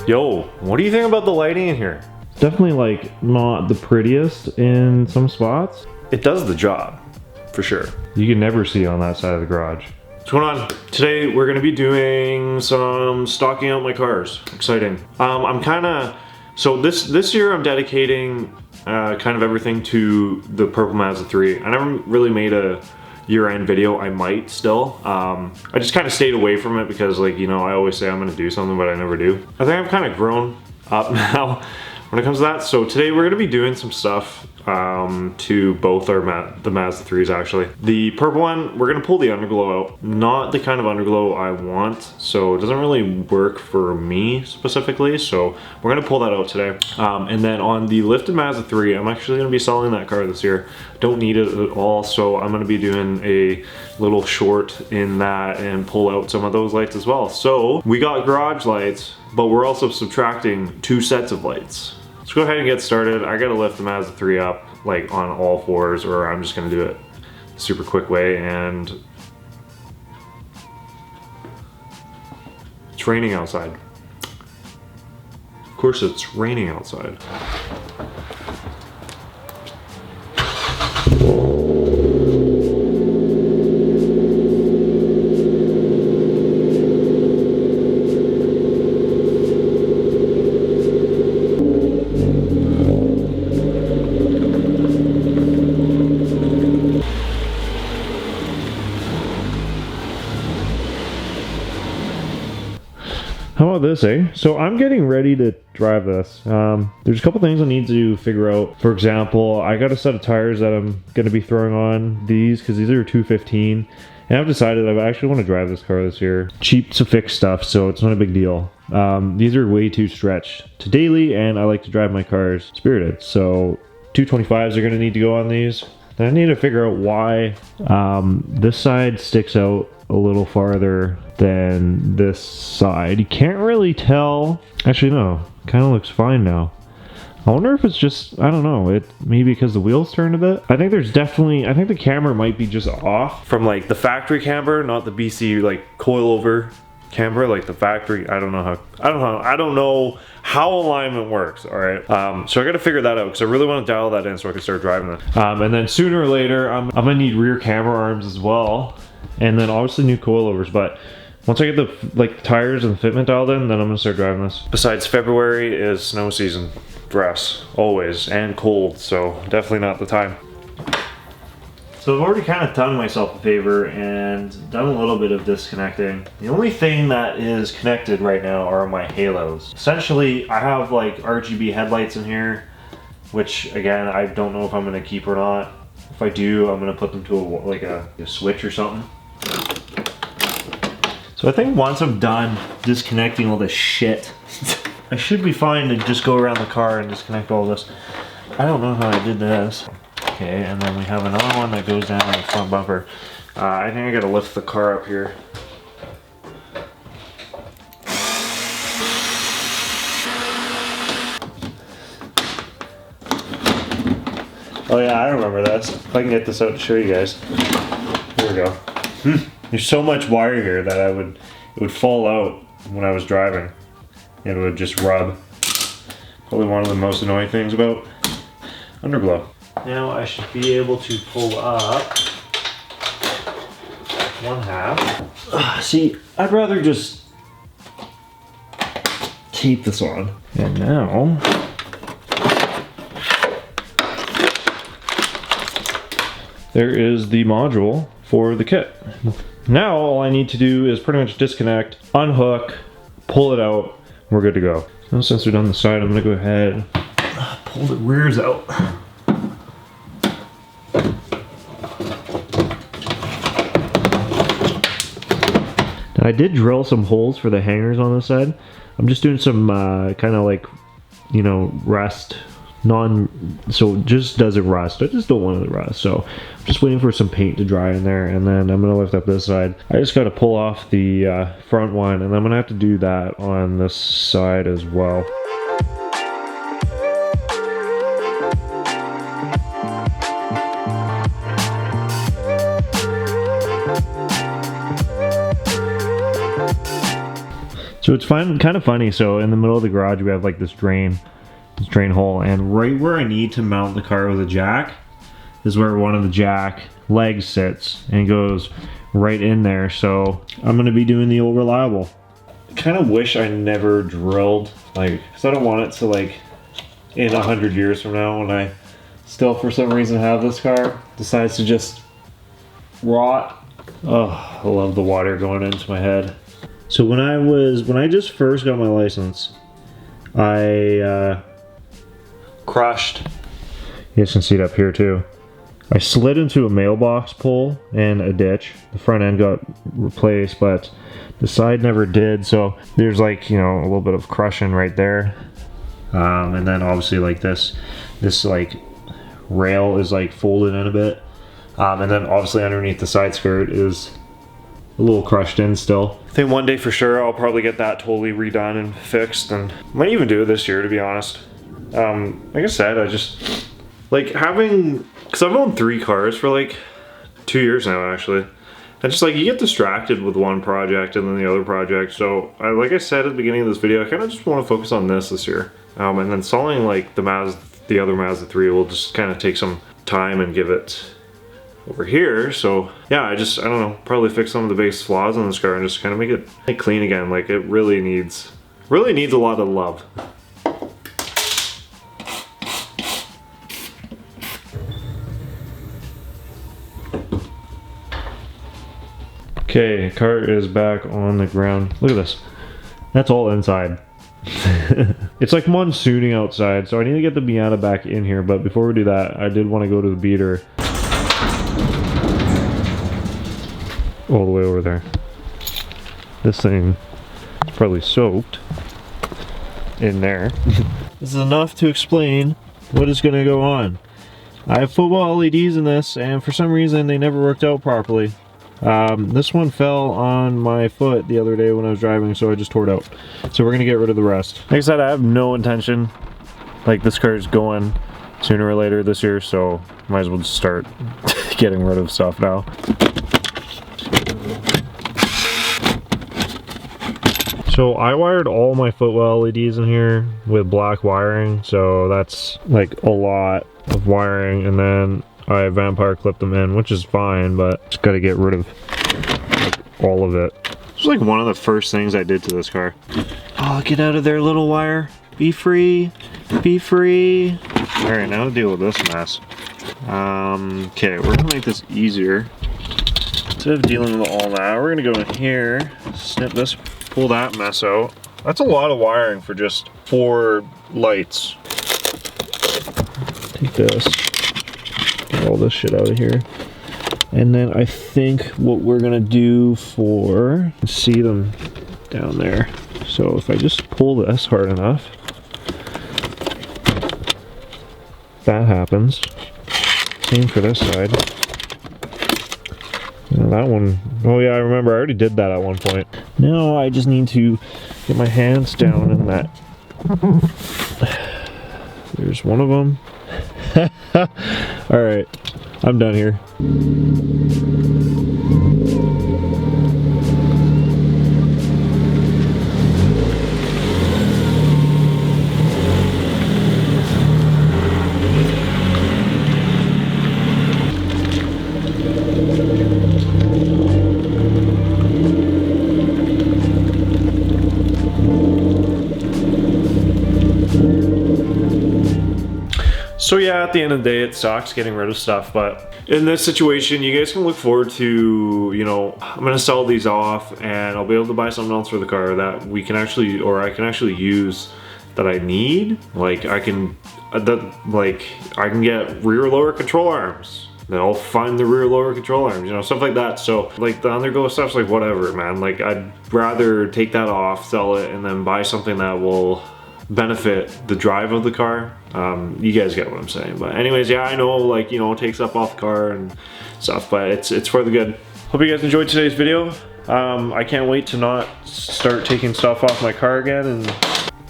Yo, what do you think about the lighting in here? It's definitely like not the prettiest in some spots. It does the job, for sure. You can never see on that side of the garage. What's going on? Today we're gonna be doing some stocking out my cars. Exciting. So this year I'm dedicating kind of everything to the purple Mazda 3. I never really made a year-end video. I might still. I just kind of stayed away from it because, like, you know, I always say I'm gonna do something, but I never do. I think I've kind of grown up now when it comes to that. So today we're gonna be doing some stuff to both the Mazda 3s actually. The purple one, we're gonna pull the underglow out. Not the kind of underglow I want, so it doesn't really work for me specifically, so we're gonna pull that out today. And then on the lifted Mazda 3, I'm actually gonna be selling that car this year. Don't need it at all, so I'm gonna be doing a little short in that and pull out some of those lights as well. So we got garage lights, but we're also subtracting 2 sets of lights. Let's go ahead and get started. I gotta lift the Mazda 3 up like on all fours, or I'm just gonna do it a super quick way. And it's raining outside. Of course it's raining outside. How about this, eh? So I'm getting ready to drive this. There's a couple things I need to figure out. For example, I got a set of tires that I'm going to be throwing on these because these are 215. And I've decided I actually want to drive this car this year. Cheap to fix stuff, so it's not a big deal. These are way too stretched to daily, and I like to drive my cars spirited. So 225s are going to need to go on these. Then I need to figure out why this side sticks out a little farther than this side. You can't really tell. Actually, no. Kind of looks fine now. I wonder if it's just, I don't know, it maybe because the wheels turned a bit. I think there's definitely, I think the camber might be just off from like the factory camber, not the BC like coilover camber, like the factory. I don't know how alignment works. All right, so I got to figure that out because I really want to dial that in so I can start driving it. And then sooner or later, I'm gonna need rear camber arms as well, and then obviously new coilovers. But once I get the tires and the fitment dialed in, then I'm gonna start driving this. Besides, February is snow season for us, always, and cold, so definitely not the time. So I've already kind of done myself a favor and done a little bit of disconnecting. The only thing that is connected right now are my halos. Essentially, I have like RGB headlights in here, which again, I don't know if I'm gonna keep or not. If I do, I'm gonna put them to a switch or something. So I think once I'm done disconnecting all this shit, I should be fine to just go around the car and disconnect all this. I don't know how I did this. Okay, and then we have another one that goes down the front bumper. I think I gotta lift the car up here. Oh yeah, I remember this. If I can get this out to show you guys. Here we go. There's so much wire here that it would fall out when I was driving. It would just rub. Probably one of the most annoying things about underglow. Now I should be able to pull up one half. See, I'd rather just tape this on. And now, there is the module for the kit. Now all I need to do is pretty much disconnect, unhook, pull it out, we're good to go. Now since we're done the side, I'm gonna go ahead, pull the rears out. Now I did drill some holes for the hangers on this side. I'm just doing some kind of like, you know, rust, so it just doesn't rust. I just don't want it to rust. So I'm just waiting for some paint to dry in there, and then I'm gonna lift up this side. I just gotta pull off the front one, and I'm gonna have to do that on this side as well. So it's kind of funny. So in the middle of the garage, we have like this drain hole, and right where I need to mount the car with a jack is where one of the jack legs sits, and it goes right in there. So I'm gonna be doing the old reliable. I kind of wish I never drilled, like, because I don't want it to, like, in 100 years from now, when I still for some reason have this car, decides to just rot. Oh, I love the water going into my head. So when I just first got my license, I crushed. You guys can see it up here too. I slid into a mailbox pole and a ditch. The front end got replaced, but the side never did. So there's, like, you know, a little bit of crushing right there. And then obviously, like, this like rail is like folded in a bit. And then obviously underneath the side skirt is a little crushed in still. I think one day for sure I'll probably get that totally redone and fixed, and might even do it this year, to be honest. Like I said, I just like having, because I've owned 3 cars for like 2 years now, actually. And just like, you get distracted with one project and then the other project. So like I said at the beginning of this video, I kind of just want to focus on this year. And then installing like the other Mazda 3 will just kind of take some time and give it over here. So yeah, I don't know, probably fix some of the base flaws on this car and just kind of make it like clean again. Like, it really needs a lot of love. Okay, car is back on the ground. Look at this. That's all inside. It's like monsooning outside, so I need to get the Miata back in here, but before we do that, I did want to go to the beater. All the way over there. This thing is probably soaked in there. This is enough to explain what is going to go on. I have football LEDs in this, and for some reason they never worked out properly. This one fell on my foot the other day when I was driving, so I just tore it out. So we're gonna get rid of the rest. Like I said, I have no intention, like, this car is going sooner or later this year, so might as well just start getting rid of stuff now. So I wired all my footwell LEDs in here with black wiring, so that's like a lot of wiring, and then I vampire clipped them in, which is fine, but just gotta get rid of like all of it. It's like one of the first things I did to this car. Oh, get out of there, little wire. Be free. Be free. Alright, now to deal with this mess. Okay, we're gonna make this easier. Instead of dealing with all that, we're gonna go in here, snip this, pull that mess out. That's a lot of wiring for just 4 lights. Take this. Get all this shit out of here. And then I think what we're gonna do for, see them down there. So if I just pull this hard enough, that happens. Same for this side. Now that one, oh yeah, I remember I already did that at one point. Now I just need to get my hands down in that. There's one of them. Alright, I'm done here. So yeah, at the end of the day, it sucks getting rid of stuff, but in this situation, you guys can look forward to, you know, I'm gonna sell these off and I'll be able to buy something else for the car that we can actually, or I can actually use that I need. Like I can get rear lower control arms. Then I'll find the rear lower control arms, you know, stuff like that. So like the undergo stuff's like whatever, man. Like I'd rather take that off, sell it, and then buy something that will benefit the drive of the car. You guys get what I'm saying. But anyways, yeah, I know, like, you know, it takes stuff off the car and stuff, but it's for the good. Hope you guys enjoyed today's video. I can't wait to not start taking stuff off my car again and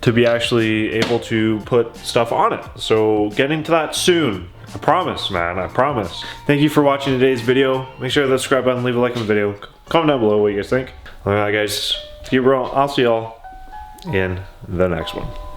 to be actually able to put stuff on it. So getting to that soon. I promise, man, I promise. Thank you for watching today's video. Make sure to hit the subscribe button, leave a like on the video. Comment down below what you guys think. Alright guys, keep it real. I'll see y'all in the next one.